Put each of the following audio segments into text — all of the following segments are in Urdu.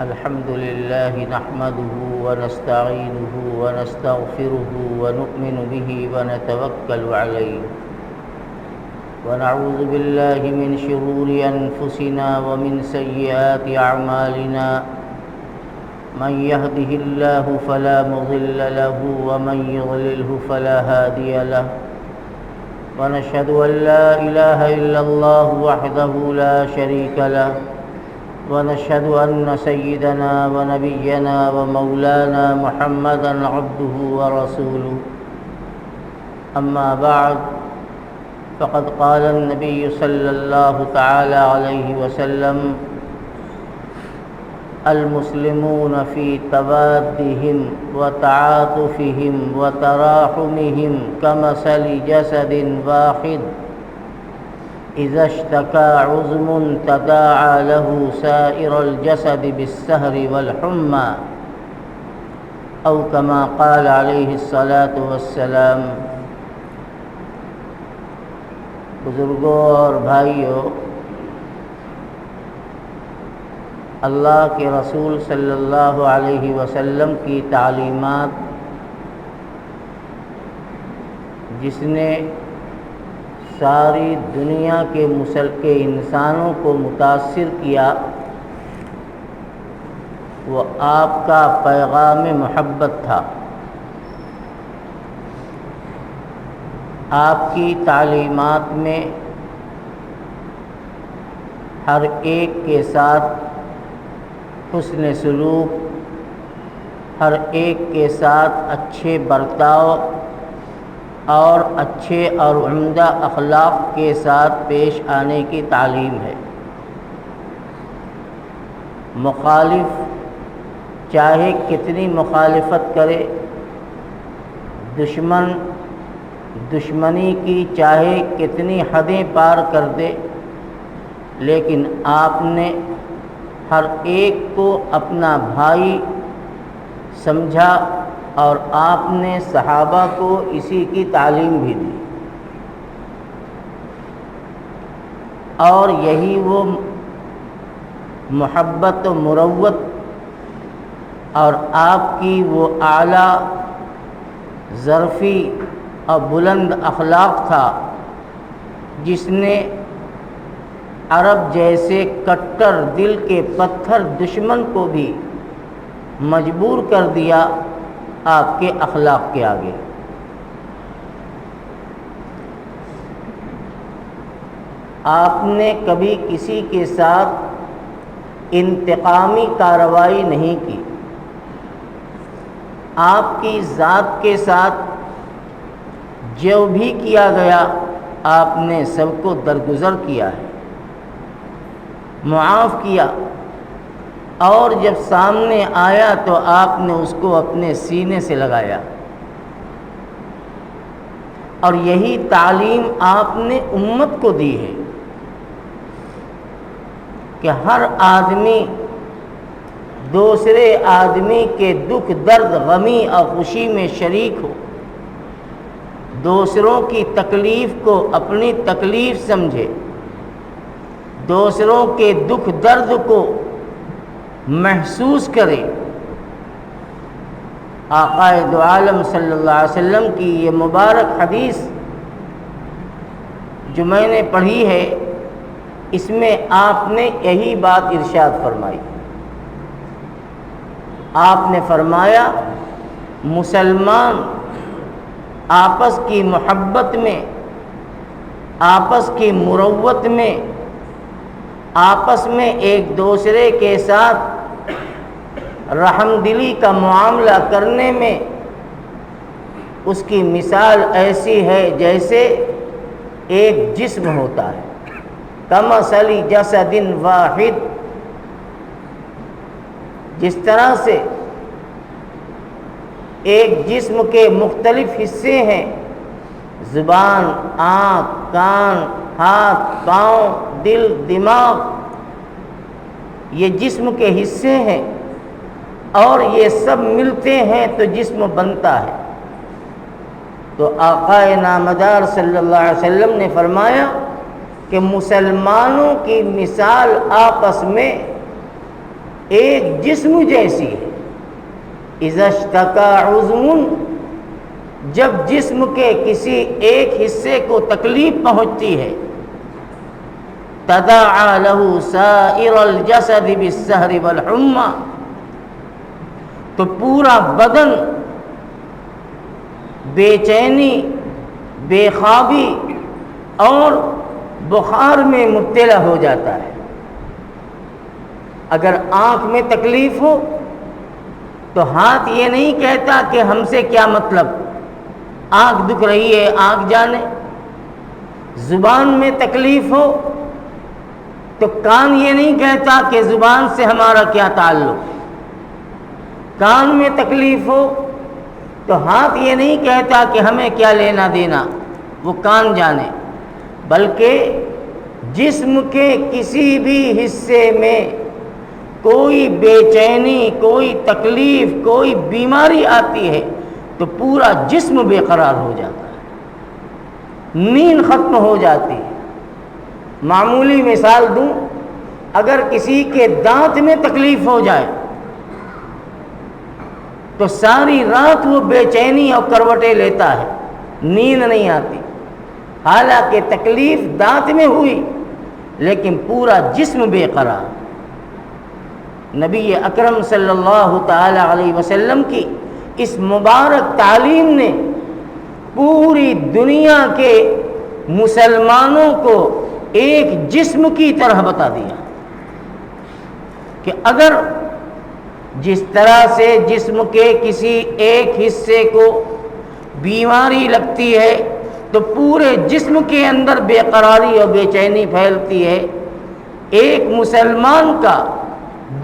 الحمد لله نحمده ونستعينه ونستغفره ونؤمن به ونتوكل عليه ونعوذ بالله من شرور أنفسنا ومن سيئات أعمالنا من يهده الله فلا مضل له ومن يضلله فلا هادي له ونشهد أن لا إله إلا الله وحده لا شريك له ونشهد أن سيدنا ونبينا ومولانا محمدا عبده ورسوله أما بعد فقد قال النبي صلى الله تعالى عليه وسلم المسلمون في توادهم وتعاطفهم وتراحمهم كمثل جسد واحد إذا اشتكى عظم تداعى له سائر الجسد بالسهر والحمى أو كما قال عليه الصلاة والسلام۔ بزرگوں اور بھائیوں، اللہ کے رسول صلی اللہ علیہ وسلم کی تعلیمات جس نے ساری دنیا کے انسانوں کو متاثر کیا، وہ آپ کا پیغام محبت تھا۔ آپ کی تعلیمات میں ہر ایک کے ساتھ حسن سلوک، ہر ایک کے ساتھ اچھے برتاؤ اور اچھے اور عمدہ اخلاق کے ساتھ پیش آنے کی تعلیم ہے۔ مخالف چاہے کتنی مخالفت کرے، دشمن دشمنی کی چاہے کتنی حدیں پار کر دے، لیکن آپ نے ہر ایک کو اپنا بھائی سمجھا اور آپ نے صحابہ کو اسی کی تعلیم بھی دی، اور یہی وہ محبت و مروت اور آپ کی وہ اعلیٰ ظرفی اور بلند اخلاق تھا جس نے عرب جیسے کٹر دل کے پتھر دشمن کو بھی مجبور کر دیا آپ کے اخلاق کے آگے۔ آپ نے کبھی کسی کے ساتھ انتقامی کارروائی نہیں کی، آپ کی ذات کے ساتھ جو بھی کیا گیا آپ نے سب کو درگزر کیا ہے، معاف کیا، اور جب سامنے آیا تو آپ نے اس کو اپنے سینے سے لگایا۔ اور یہی تعلیم آپ نے امت کو دی ہے کہ ہر آدمی دوسرے آدمی کے دکھ درد غمی اور خوشی میں شریک ہو، دوسروں کی تکلیف کو اپنی تکلیف سمجھے، دوسروں کے دکھ درد کو محسوس کرے۔ آقا دو عالم صلی اللہ علیہ وسلم کی یہ مبارک حدیث جو میں نے پڑھی ہے، اس میں آپ نے یہی بات ارشاد فرمائی۔ آپ نے فرمایا مسلمان آپس کی محبت میں، آپس کی مروت میں، آپس میں ایک دوسرے کے ساتھ رحم دلی کا معاملہ کرنے میں اس کی مثال ایسی ہے جیسے ایک جسم ہوتا ہے، کمثل جسد واحد۔ جس طرح سے ایک جسم کے مختلف حصے ہیں، زبان، آنکھ، کان، ہاتھ، پاؤں، دل، دماغ، یہ جسم کے حصے ہیں، اور یہ سب ملتے ہیں تو جسم بنتا ہے۔ تو آقا نامدار صلی اللہ علیہ وسلم نے فرمایا کہ مسلمانوں کی مثال آپس میں ایک جسم جیسی ہے۔ اذا اشتکا عضو، جب جسم کے کسی ایک حصے کو تکلیف پہنچتی ہے، تداعى له سائر الجسد بالسہر والحمى، تو پورا بدن بے چینی، بے خوابی اور بخار میں مبتلا ہو جاتا ہے۔ اگر آنکھ میں تکلیف ہو تو ہاتھ یہ نہیں کہتا کہ ہم سے کیا مطلب، آنکھ دکھ رہی ہے آنکھ جانے۔ زبان میں تکلیف ہو تو کان یہ نہیں کہتا کہ زبان سے ہمارا کیا تعلق۔ کان میں تکلیف ہو تو ہاتھ یہ نہیں کہتا کہ ہمیں کیا لینا دینا، وہ کان جانے۔ بلکہ جسم کے کسی بھی حصے میں کوئی بے چینی، کوئی تکلیف، کوئی بیماری آتی ہے تو پورا جسم بے قرار ہو جاتا ہے، نیند ختم ہو جاتی ہے۔ معمولی مثال دوں، اگر کسی کے دانت میں تکلیف ہو جائے تو ساری رات وہ بے چینی اور کروٹیں لیتا ہے، نیند نہیں آتی، حالانکہ تکلیف دانت میں ہوئی لیکن پورا جسم بے قرار۔ نبی اکرم صلی اللہ تعالی علیہ وسلم کی اس مبارک تعلیم نے پوری دنیا کے مسلمانوں کو ایک جسم کی طرح بتا دیا کہ اگر جس طرح سے جسم کے کسی ایک حصے کو بیماری لگتی ہے تو پورے جسم کے اندر بے قراری اور بے چینی پھیلتی ہے، ایک مسلمان کا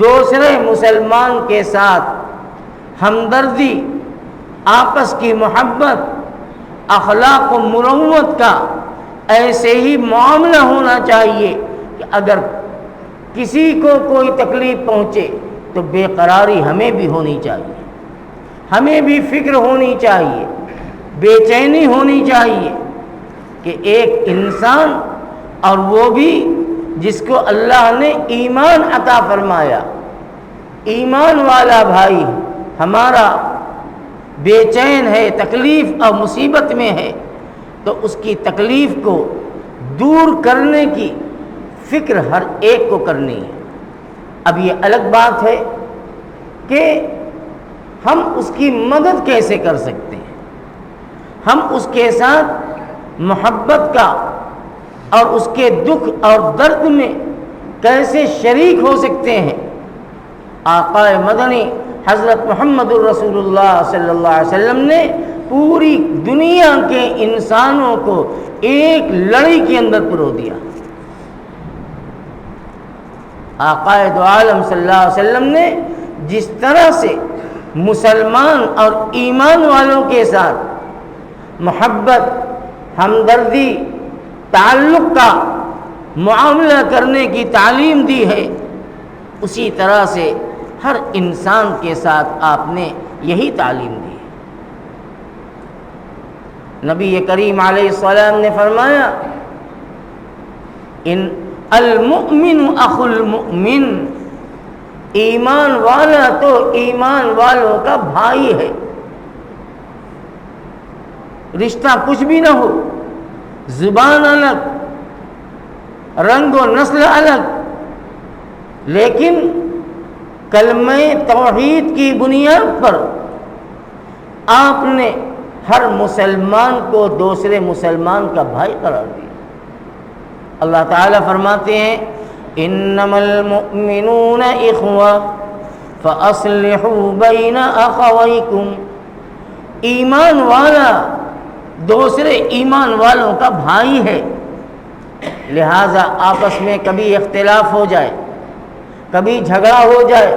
دوسرے مسلمان کے ساتھ ہمدردی، آپس کی محبت، اخلاق و مروت کا ایسے ہی معاملہ ہونا چاہیے کہ اگر کسی کو کوئی تکلیف پہنچے تو بے قراری ہمیں بھی ہونی چاہیے، ہمیں بھی فکر ہونی چاہیے، بے چینی ہونی چاہیے کہ ایک انسان، اور وہ بھی جس کو اللہ نے ایمان عطا فرمایا، ایمان والا بھائی ہمارا بے چین ہے، تکلیف اور مصیبت میں ہے، تو اس کی تکلیف کو دور کرنے کی فکر ہر ایک کو کرنی ہے۔ اب یہ الگ بات ہے کہ ہم اس کی مدد کیسے کر سکتے ہیں، ہم اس کے ساتھ محبت کا اور اس کے دکھ اور درد میں کیسے شریک ہو سکتے ہیں۔ آقا مدنی حضرت محمد الرسول اللہ صلی اللہ علیہ وسلم نے پوری دنیا کے انسانوں کو ایک لڑائی کے اندر پرو دیا۔ آقا دو عالم صلی اللہ علیہ وسلم نے جس طرح سے مسلمان اور ایمان والوں کے ساتھ محبت، ہمدردی، تعلق کا معاملہ کرنے کی تعلیم دی ہے، اسی طرح سے ہر انسان کے ساتھ آپ نے یہی تعلیم دی ہے۔ نبی کریم علیہ السلام نے فرمایا، ان المؤمن اخو المؤمن، ایمان والا تو ایمان والوں کا بھائی ہے، رشتہ کچھ بھی نہ ہو، زبان الگ، رنگ و نسل الگ، لیکن کلمہ توحید کی بنیاد پر آپ نے ہر مسلمان کو دوسرے مسلمان کا بھائی قرار دیا۔ اللہ تعالیٰ فرماتے ہیں، انما المؤمنون اخوہ فاصلحوا بین اخویکم، ایمان والا دوسرے ایمان والوں کا بھائی ہے، لہٰذا آپس میں کبھی اختلاف ہو جائے، کبھی جھگڑا ہو جائے،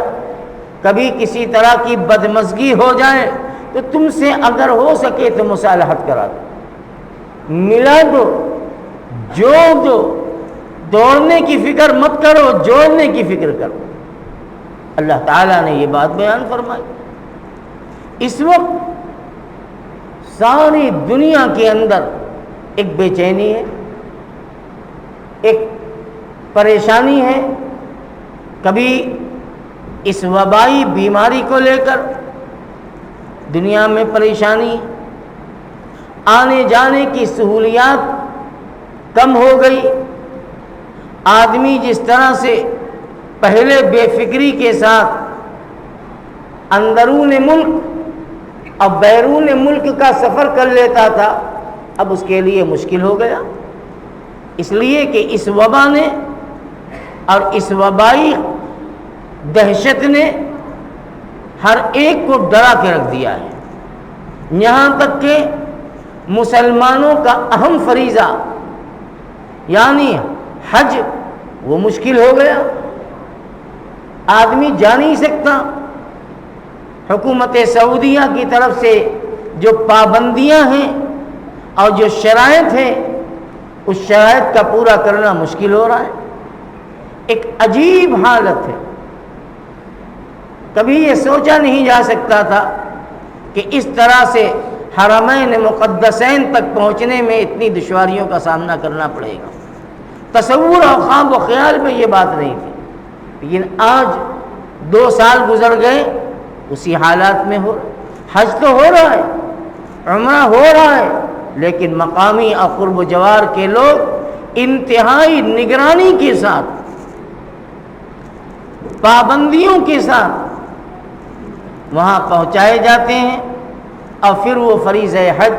کبھی کسی طرح کی بدمزگی ہو جائے تو تم سے اگر ہو سکے تو مصالحت کرا دو، ملا دو، جوڑ دو، دوڑنے کی فکر مت کرو، جوڑنے کی فکر کرو۔ اللہ تعالیٰ نے یہ بات بیان فرمائی۔ اس وقت ساری دنیا کے اندر ایک بے چینی ہے، ایک پریشانی ہے، کبھی اس وبائی بیماری کو لے کر دنیا میں پریشانی، آنے جانے کی سہولیات کم ہو گئی، آدمی جس طرح سے پہلے بے فکری کے ساتھ اندرون ملک اور بیرون ملک کا سفر کر لیتا تھا، اب اس کے لیے مشکل ہو گیا، اس لیے کہ اس وبا نے اور اس وبائی دہشت نے ہر ایک کو ڈرا کے رکھ دیا ہے، یہاں تک کہ مسلمانوں کا اہم فریضہ یعنی حج وہ مشکل ہو گیا، آدمی جا نہیں سکتا۔ حکومت سعودیہ کی طرف سے جو پابندیاں ہیں اور جو شرائط ہیں، اس شرائط کا پورا کرنا مشکل ہو رہا ہے، ایک عجیب حالت ہے۔ کبھی یہ سوچا نہیں جا سکتا تھا کہ اس طرح سے حرمین مقدسین تک پہنچنے میں اتنی دشواریوں کا سامنا کرنا پڑے گا، تصور اور خواب و خیال میں یہ بات نہیں تھی، لیکن آج 2 سال گزر گئے، اسی حالات میں ہو رہا، حج تو ہو رہا ہے، عمرہ ہو رہا ہے، لیکن مقامی اور قرب و جوار کے لوگ انتہائی نگرانی کے ساتھ، پابندیوں کے ساتھ وہاں پہنچائے جاتے ہیں اور پھر وہ فریضہ حج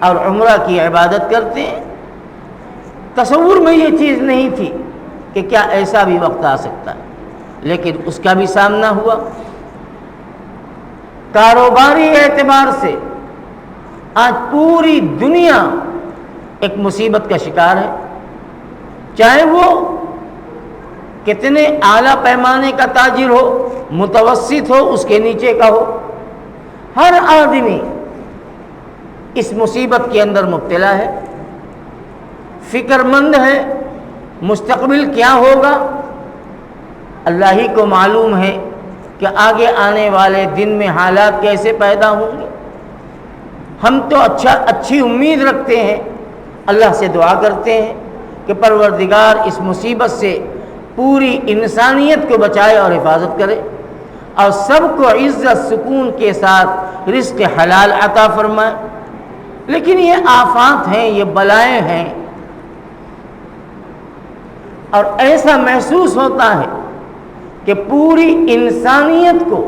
اور عمرہ کی عبادت کرتے ہیں۔ تصور میں یہ چیز نہیں تھی کہ کیا ایسا بھی وقت آ سکتا ہے، لیکن اس کا بھی سامنا ہوا۔ کاروباری اعتبار سے آج پوری دنیا ایک مصیبت کا شکار ہے، چاہے وہ کتنے اعلیٰ پیمانے کا تاجر ہو، متوسط ہو، اس کے نیچے کا ہو، ہر آدمی اس مصیبت کے اندر مبتلا ہے، فکر مند ہے مستقبل کیا ہوگا، اللہ ہی کو معلوم ہے کہ آگے آنے والے دن میں حالات کیسے پیدا ہوں گے۔ ہم تو اچھی امید رکھتے ہیں، اللہ سے دعا کرتے ہیں کہ پروردگار اس مصیبت سے پوری انسانیت کو بچائے اور حفاظت کرے اور سب کو عزت سکون کے ساتھ رزق حلال عطا فرمائے۔ لیکن یہ آفات ہیں، یہ بلائیں ہیں، اور ایسا محسوس ہوتا ہے کہ پوری انسانیت کو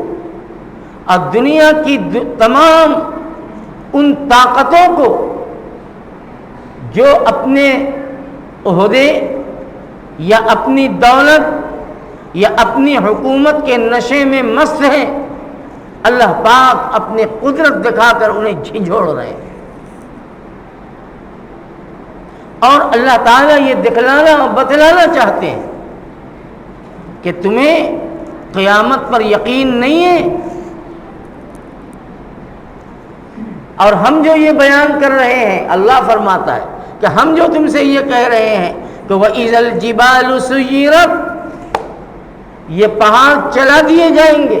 اور دنیا کی تمام ان طاقتوں کو جو اپنے عہدے یا اپنی دولت یا اپنی حکومت کے نشے میں مست ہیں، اللہ پاک اپنی قدرت دکھا کر انہیں جھنجھوڑ رہے ہیں، اور اللہ تعالیٰ یہ دکھلانا اور بتلانا چاہتے ہیں کہ تمہیں قیامت پر یقین نہیں ہے، اور ہم جو یہ بیان کر رہے ہیں، اللہ فرماتا ہے کہ ہم جو تم سے یہ کہہ رہے ہیں کہ وَإِذَا الْجِبَالُ سُيِّرَتْ، یہ پہاڑ چلا دیے جائیں گے،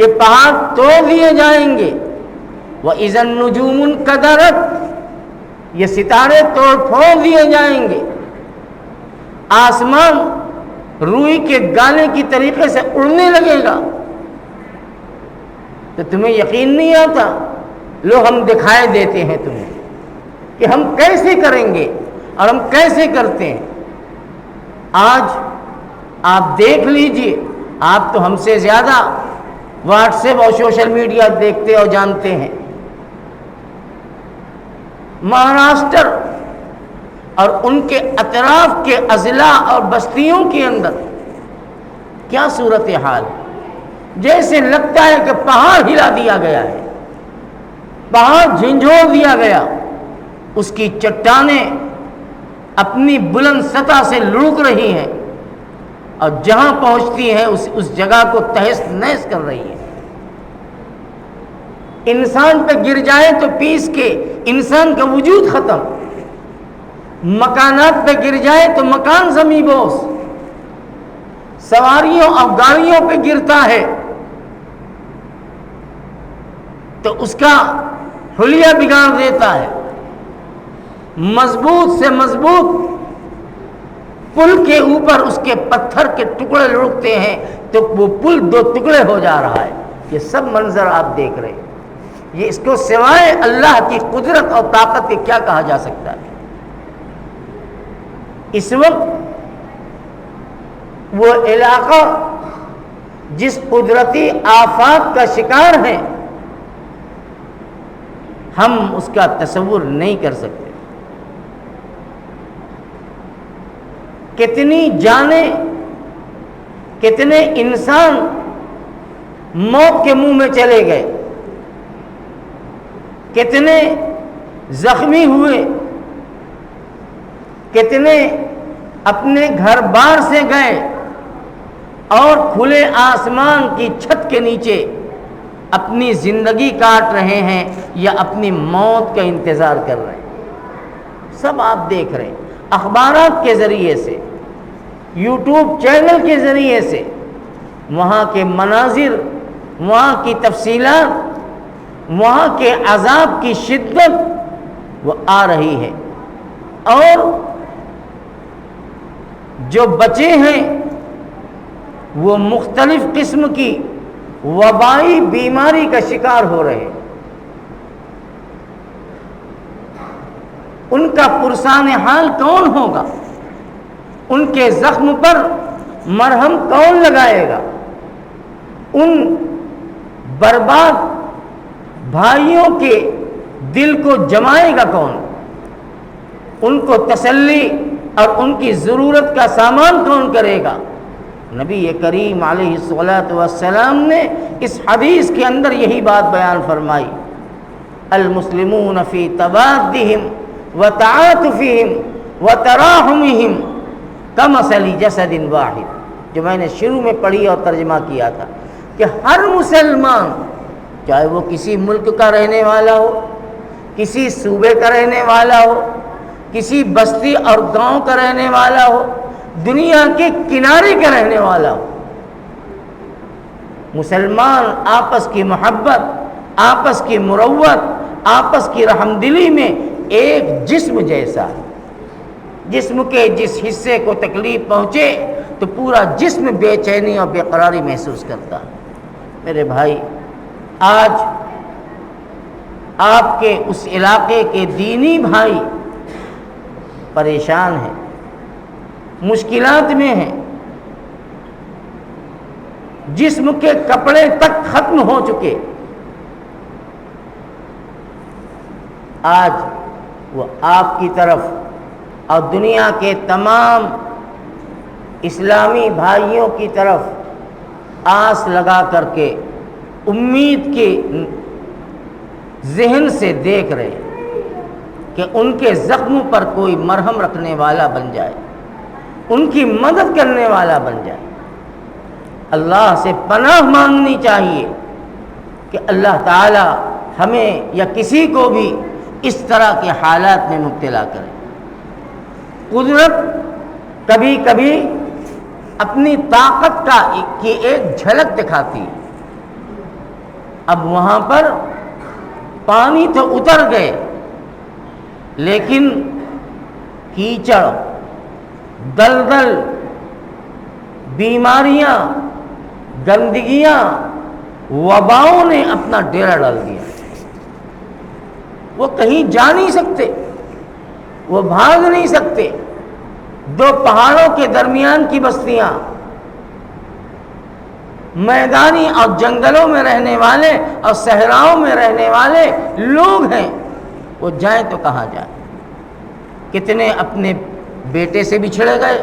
یہ پہاڑ توڑ دیے جائیں گے، وَإِذَا النُّجُومُ انْكَدَرَتْ، یہ ستارے توڑ پھوڑ دیے جائیں گے، آسمان روئی کے گانے کی طریقے سے اڑنے لگے گا، تو تمہیں یقین نہیں آتا؟ لو ہم دکھائے دیتے ہیں تمہیں کہ ہم کیسے کریں گے اور ہم کیسے کرتے ہیں۔ آج آپ دیکھ لیجئے، آپ تو ہم سے زیادہ واٹس ایپ اور سوشل میڈیا دیکھتے اور جانتے ہیں، مہاراشٹر اور ان کے اطراف کے اضلاع اور بستیوں کے اندر کیا صورتحال ہے، جیسے لگتا ہے کہ پہاڑ ہلا دیا گیا ہے، پہاڑ جھنجھوڑ دیا گیا، اس کی چٹانیں اپنی بلند سطح سے لڑک رہی ہیں اور جہاں پہنچتی ہیں اس جگہ کو تہس نہس کر رہی ہیں۔ انسان پہ گر جائے تو پیس کے انسان کا وجود ختم، مکانات پہ گر جائے تو مکان زمیں بوس، سواریوں اور گاڑیوں پہ گرتا ہے تو اس کا حلیہ بگاڑ دیتا ہے، مضبوط سے مضبوط پل کے اوپر اس کے پتھر کے ٹکڑے لڑکتے ہیں تو وہ پل 2 ٹکڑے ہو جا رہا ہے. یہ سب منظر آپ دیکھ رہے ہیں. یہ اس کو سوائے اللہ کی قدرت اور طاقت کے کیا کہا جا سکتا ہے؟ اس وقت وہ علاقہ جس قدرتی آفات کا شکار ہے ہم اس کا تصور نہیں کر سکتے. کتنی جانیں، کتنے انسان موت کے منہ میں چلے گئے، کتنے زخمی ہوئے، کتنے اپنے گھر بار سے گئے اور کھلے آسمان کی چھت کے نیچے اپنی زندگی کاٹ رہے ہیں یا اپنی موت کا انتظار کر رہے ہیں. سب آپ دیکھ رہے ہیں اخبارات کے ذریعے سے، یوٹیوب چینل کے ذریعے سے. وہاں کے مناظر، وہاں کی تفصیلات، وہاں کے عذاب کی شدت وہ آ رہی ہے. اور جو بچے ہیں وہ مختلف قسم کی وبائی بیماری کا شکار ہو رہے ہیں. ان کا پرسان حال کون ہوگا؟ ان کے زخم پر مرہم کون لگائے گا؟ ان برباد بھائیوں کے دل کو جمائے گا کون؟ ان کو تسلی اور ان کی ضرورت کا سامان کون کرے گا؟ نبی کریم علیہ الصلوۃ والسلام نے اس حدیث کے اندر یہی بات بیان فرمائی. المسلمون فی توادہم وتعاطفہم وتراحمہم کمثل جسد واحد، جو میں نے شروع میں پڑھی اور ترجمہ کیا تھا کہ ہر مسلمان، چاہے وہ کسی ملک کا رہنے والا ہو، کسی صوبے کا رہنے والا ہو، کسی بستی اور گاؤں کا رہنے والا ہو، دنیا کے کنارے کا رہنے والا ہو، مسلمان آپس کی محبت، آپس کی مروت، آپس کی رحمدلی میں ایک جسم جیسا ہے. جسم کے جس حصے کو تکلیف پہنچے تو پورا جسم بے چینی اور بے قراری محسوس کرتا ہے. میرے بھائی، آج آپ کے اس علاقے کے دینی بھائی پریشان ہیں، مشکلات میں ہیں، جسم کے کپڑے تک ختم ہو چکے. آج وہ آپ کی طرف اور دنیا کے تمام اسلامی بھائیوں کی طرف آس لگا کر کے امید کے ذہن سے دیکھ رہے کہ ان کے زخموں پر کوئی مرہم رکھنے والا بن جائے، ان کی مدد کرنے والا بن جائے. اللہ سے پناہ مانگنی چاہیے کہ اللہ تعالی ہمیں یا کسی کو بھی اس طرح کے حالات میں مبتلا کرے. قدرت کبھی کبھی اپنی طاقت کی ایک جھلک دکھاتی ہے. اب وہاں پر پانی تو اتر گئے، لیکن کیچڑ، دلدل، بیماریاں، گندگیاں، وباؤں نے اپنا ڈیرا ڈال دیا. وہ کہیں جا نہیں سکتے، وہ بھاگ نہیں سکتے. 2 پہاڑوں کے درمیان کی بستیاں، میدانی اور جنگلوں میں رہنے والے اور صحراؤں میں رہنے والے لوگ ہیں. وہ جائیں تو کہاں جائیں؟ کتنے اپنے بیٹے سے بچھڑ گئے،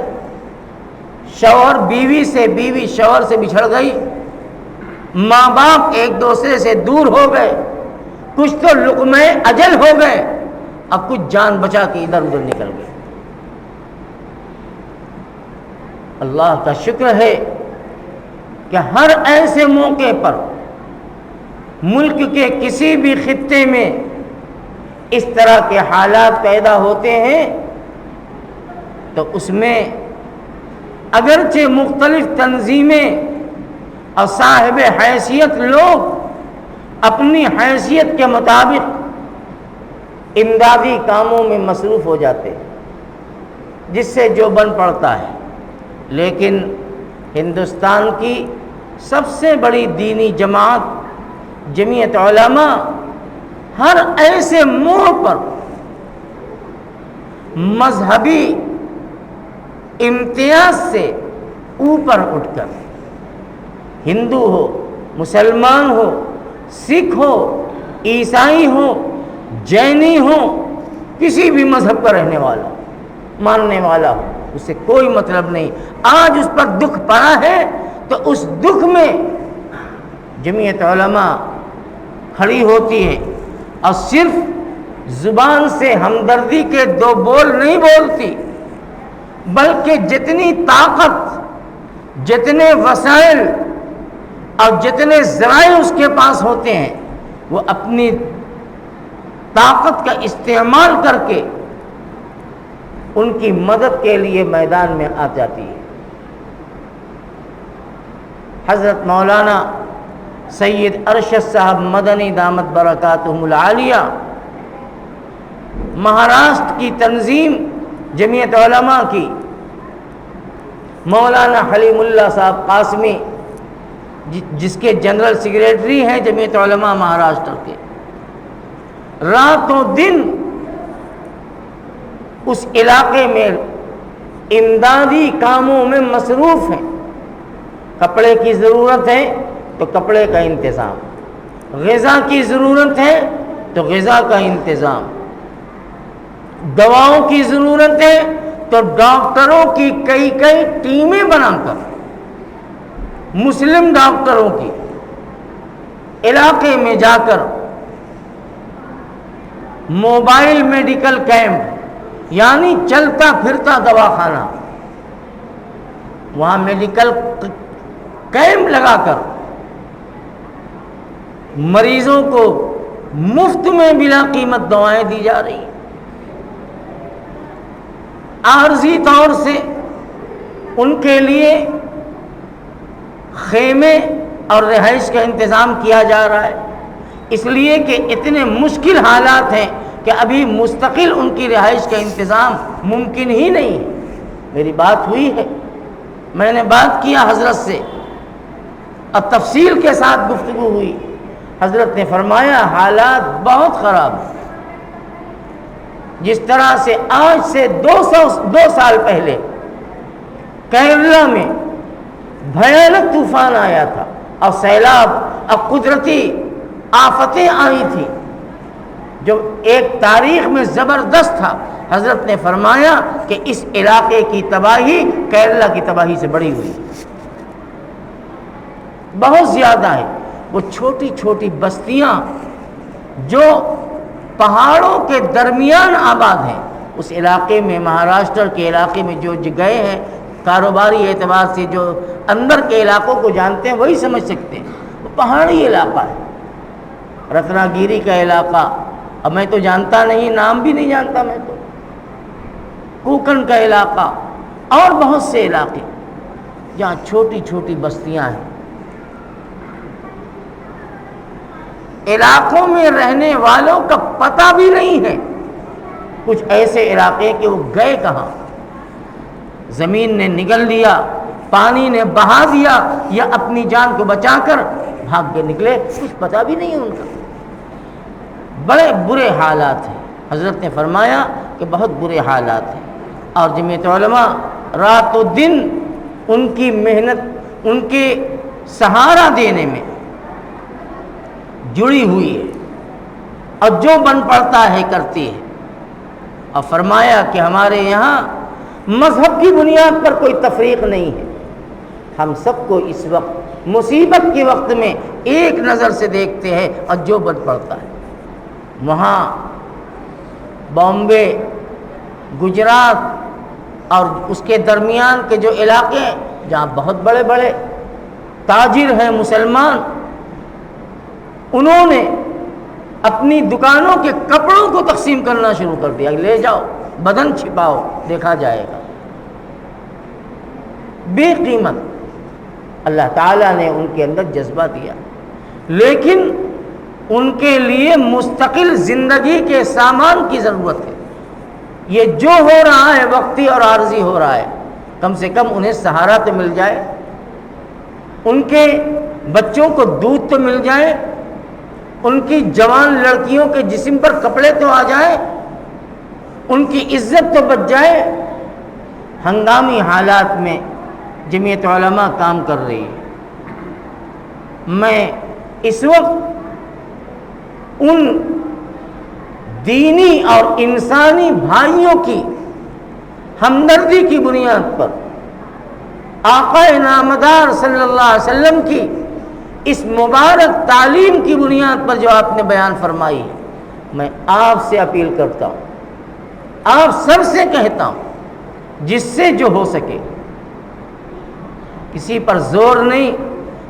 شوہر بیوی سے، بیوی شوہر سے بچھڑ گئی، ماں باپ ایک دوسرے سے دور ہو گئے، کچھ تو لقمے اجل ہو گئے اور کچھ جان بچا کے ادھر ادھر نکل گئے. اللہ کا شکر ہے کہ ہر ایسے موقع پر ملک کے کسی بھی خطے میں اس طرح کے حالات پیدا ہوتے ہیں تو اس میں اگرچہ مختلف تنظیمیں اور صاحب حیثیت لوگ اپنی حیثیت کے مطابق امدادی کاموں میں مصروف ہو جاتے ہیں، جس سے جو بن پڑتا ہے، لیکن ہندوستان کی سب سے بڑی دینی جماعت جمعیت علماء ہر ایسے موڑ پر مذہبی امتیاز سے اوپر اٹھ کر، ہندو ہو، مسلمان ہو، سکھ ہو، عیسائی ہو، جینی ہو، کسی بھی مذہب کا رہنے والا ماننے والا ہو، اس سے کوئی مطلب نہیں، آج اس پر دکھ پڑا ہے تو اس دکھ میں جمعیت علماء کھڑی ہوتی ہے اور صرف زبان سے ہمدردی کے دو بول نہیں بولتی، بلکہ جتنی طاقت، جتنے وسائل اور جتنے ذرائع اس کے پاس ہوتے ہیں وہ اپنی طاقت کا استعمال کر کے ان کی مدد کے لیے میدان میں آ جاتی ہے۔ حضرت مولانا سید ارشد صاحب مدنی دامت برکاتہم العالیہ، مہاراشٹر کی تنظیم جمعیت علماء کی مولانا حلیم اللہ صاحب قاسمی، جس کے جنرل سیکریٹری ہیں جمعیت علماء مہاراشٹر کے، راتوں دن اس علاقے میں امدادی کاموں میں مصروف ہیں۔ کپڑے کی ضرورت ہے تو کپڑے کا انتظام، غذا کی ضرورت ہے تو غذا کا انتظام، دواؤں کی ضرورت ہے تو ڈاکٹروں کی کئی ٹیمیں بنا کر، مسلم ڈاکٹروں کی علاقے میں جا کر موبائل میڈیکل کیمپ، یعنی چلتا پھرتا دواخانہ، وہاں میڈیکل کیمپ لگا کر مریضوں کو مفت میں بلا قیمت دوائیں دی جا رہی ہیں۔ عارضی طور سے ان کے لیے خیمے اور رہائش کا انتظام کیا جا رہا ہے، اس لیے کہ اتنے مشکل حالات ہیں کہ ابھی مستقل ان کی رہائش کا انتظام ممکن ہی نہیں ہے۔ میری بات ہوئی ہے، میں نے بات کیا حضرت سے اور تفصیل کے ساتھ گفتگو ہوئی، حضرت نے فرمایا حالات بہت خراب ہیں۔ جس طرح سے آج سے 2 سال پہلے کیرلا میں بھیانک طوفان آیا تھا اور سیلاب اور قدرتی آفتیں آئی تھیں جو ایک تاریخ میں زبردست تھا، حضرت نے فرمایا کہ اس علاقے کی تباہی کیرلا کی تباہی سے بڑی ہوئی، بہت زیادہ ہے۔ وہ چھوٹی چھوٹی بستیاں جو پہاڑوں کے درمیان آباد ہیں، اس علاقے میں، مہاراشٹر کے علاقے میں جو گئے ہیں، کاروباری اعتبار سے جو اندر کے علاقوں کو جانتے ہیں وہی سمجھ سکتے ہیں، وہ پہاڑی علاقہ ہے، رتنا گیری کا علاقہ، اب میں تو جانتا نہیں، نام بھی نہیں جانتا میں تو، کوکن کا علاقہ اور بہت سے علاقے جہاں چھوٹی چھوٹی بستیاں ہیں۔ علاقوں میں رہنے والوں کا پتہ بھی نہیں ہے، کچھ ایسے علاقے کہ وہ گئے کہاں، زمین نے نگل لیا، پانی نے بہا دیا، یا اپنی جان کو بچا کر بھاگ کے نکلے، کچھ پتہ بھی نہیں ان کا۔ بڑے برے حالات ہیں، حضرت نے فرمایا کہ بہت برے حالات ہیں، اور جمعیت علماء رات و دن ان کی محنت، ان کے سہارا دینے میں جڑی ہوئی ہے، اور جو بن پڑتا ہے کرتی ہے۔ اور فرمایا کہ ہمارے یہاں مذہب کی بنیاد پر کوئی تفریق نہیں ہے، ہم سب کو اس وقت مصیبت کے وقت میں ایک نظر سے دیکھتے ہیں، اور جو بن پڑتا ہے وہاں بامبے، گجرات اور اس کے درمیان کے جو علاقے ہیں جہاں بہت بڑے بڑے تاجر ہیں مسلمان، انہوں نے اپنی دکانوں کے کپڑوں کو تقسیم کرنا شروع کر دیا، لے جاؤ، بدن چھپاؤ، دیکھا جائے گا، بے قیمت۔ اللہ تعالیٰ نے ان کے اندر جذبہ دیا، لیکن ان کے لیے مستقل زندگی کے سامان کی ضرورت ہے۔ یہ جو ہو رہا ہے وقتی اور عارضی ہو رہا ہے، کم سے کم انہیں سہارا تو مل جائے، ان کے بچوں کو دودھ تو مل جائے، ان کی جوان لڑکیوں کے جسم پر کپڑے تو آ جائے، ان کی عزت تو بچ جائے۔ ہنگامی حالات میں جمعیت علماء کام کر رہی ہے۔ میں اس وقت ان دینی اور انسانی بھائیوں کی ہمدردی کی بنیاد پر آقا نامدار صلی اللہ علیہ وسلم کی اس مبارک تعلیم کی بنیاد پر جو آپ نے بیان فرمائی ہے، میں آپ سے اپیل کرتا ہوں، آپ سب سے کہتا ہوں، جس سے جو ہو سکے، کسی پر زور نہیں،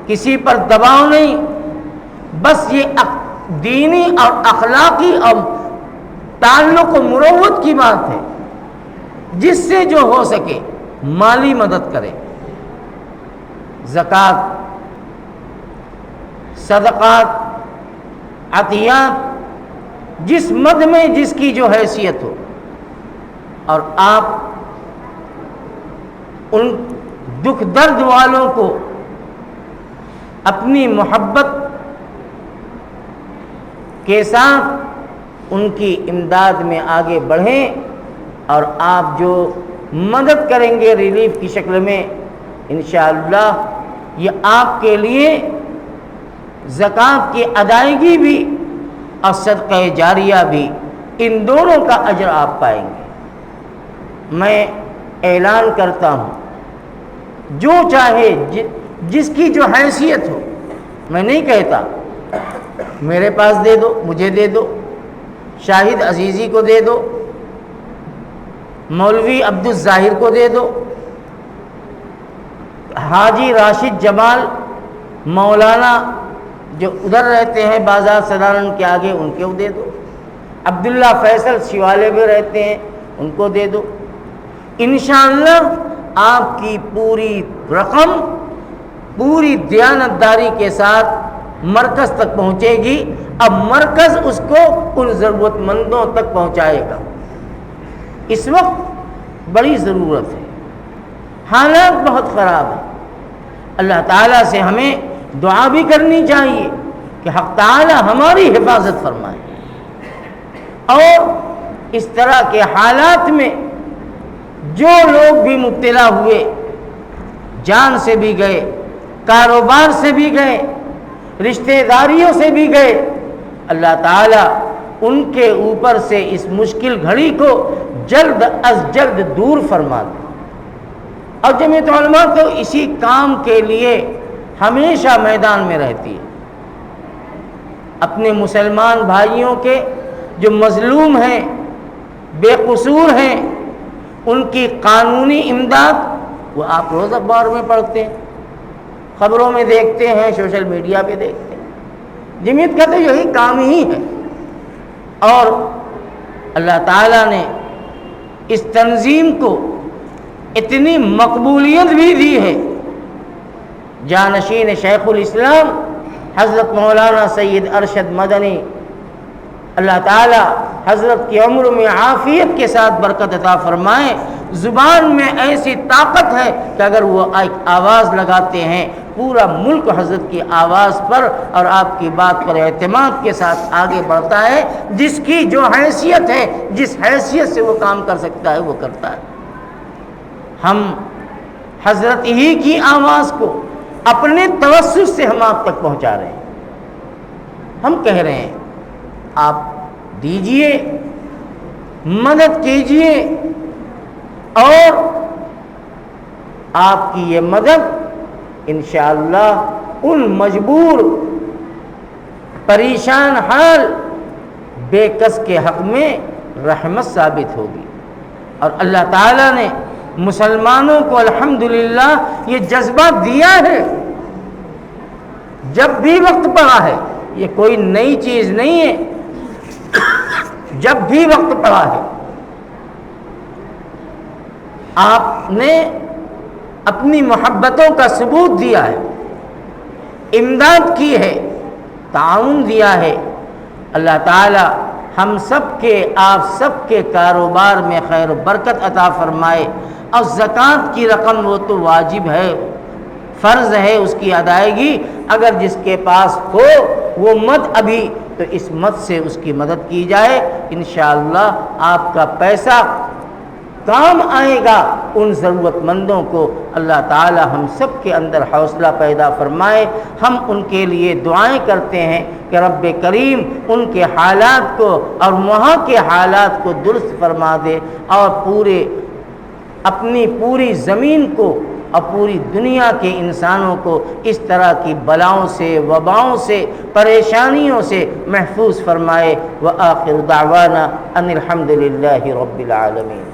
کسی پر دباؤ نہیں، بس یہ دینی اور اخلاقی اور تعلق و مروت کی بات ہے، جس سے جو ہو سکے مالی مدد کرے، زکوٰۃ، صدقات، عطیات، جس مد میں جس کی جو حیثیت ہو، اور آپ ان دکھ درد والوں کو اپنی محبت کے ساتھ ان کی امداد میں آگے بڑھیں، اور آپ جو مدد کریں گے ریلیف کی شکل میں، انشاءاللہ یہ آپ کے لیے زکوٰۃ کی ادائیگی بھی اور صدقہ جاریہ بھی، ان دونوں کا اجر آپ پائیں گے۔ میں اعلان کرتا ہوں، جو چاہے جس کی جو حیثیت ہو، میں نہیں کہتا میرے پاس دے دو، مجھے دے دو، شاہد عزیزی کو دے دو، مولوی عبدالظاہر کو دے دو، حاجی راشد جمال مولانا جو ادھر رہتے ہیں بازار سدارن کے آگے، ان کو دے دو، عبداللہ فیصل شیوالے بھی رہتے ہیں، ان کو دے دو۔ انشاءاللہ آپ کی پوری رقم پوری دیانتداری کے ساتھ مرکز تک پہنچے گی۔ اب مرکز اس کو ان ضرورت مندوں تک پہنچائے گا۔ اس وقت بڑی ضرورت ہے، حالات بہت خراب ہیں۔ اللہ تعالیٰ سے ہمیں دعا بھی کرنی چاہیے کہ حق تعالیٰ ہماری حفاظت فرمائے، اور اس طرح کے حالات میں جو لوگ بھی مبتلا ہوئے، جان سے بھی گئے، کاروبار سے بھی گئے، رشتہ داریوں سے بھی گئے، اللہ تعالیٰ ان کے اوپر سے اس مشکل گھڑی کو جلد از جلد دور فرما دے۔ اور جمعیت علماء تو اسی کام کے لیے ہمیشہ میدان میں رہتی ہے، اپنے مسلمان بھائیوں کے جو مظلوم ہیں، بے قصور ہیں، ان کی قانونی امداد، وہ آپ روز اخبار میں پڑھتے ہیں، خبروں میں دیکھتے ہیں، سوشل میڈیا پہ دیکھتے ہیں۔ جمعیت کا تو یہی کام ہی ہے، اور اللہ تعالیٰ نے اس تنظیم کو اتنی مقبولیت بھی دی ہے۔ جانشین شیخ الاسلام حضرت مولانا سید ارشد مدنی، اللہ تعالیٰ حضرت کی عمر میں عافیت کے ساتھ برکت عطا فرمائے۔ زبان میں ایسی طاقت ہے کہ اگر وہ ایک آواز لگاتے ہیں، پورا ملک حضرت کی آواز پر اور آپ کی بات پر اعتماد کے ساتھ آگے بڑھتا ہے۔ جس کی جو حیثیت ہے، جس حیثیت سے وہ کام کر سکتا ہے، وہ کرتا ہے۔ ہم حضرت ہی کی آواز کو اپنے توسط سے ہم آپ تک پہنچا رہے ہیں۔ ہم کہہ رہے ہیں آپ دیجئے، مدد کیجئے، اور آپ کی یہ مدد انشاءاللہ ان مجبور، پریشان حال، بے کس کے حق میں رحمت ثابت ہوگی۔ اور اللہ تعالیٰ نے مسلمانوں کو الحمدللہ یہ جذبہ دیا ہے، جب بھی وقت پڑا ہے، یہ کوئی نئی چیز نہیں ہے، جب بھی وقت پڑا ہے آپ نے اپنی محبتوں کا ثبوت دیا ہے، امداد کی ہے، تعاون دیا ہے۔ اللہ تعالیٰ ہم سب کے آپ سب کے کاروبار میں خیر و برکت عطا فرمائے۔ اور زکوٰۃ کی رقم وہ تو واجب ہے، فرض ہے اس کی ادائیگی، اگر جس کے پاس ہو وہ مد ابھی تو اس مد سے اس کی مدد کی جائے، انشاءاللہ آپ کا پیسہ کام آئے گا۔ ان ضرورت مندوں کو اللہ تعالی ہم سب کے اندر حوصلہ پیدا فرمائے۔ ہم ان کے لیے دعائیں کرتے ہیں کہ رب کریم ان کے حالات کو اور وہاں کے حالات کو درست فرما دے، اور اپنی پوری زمین کو اور پوری دنیا کے انسانوں کو اس طرح کی بلاؤں سے، وباؤں سے، پریشانیوں سے محفوظ فرمائے۔ وآخر دعوانا ان الحمد للہ رب العالمین۔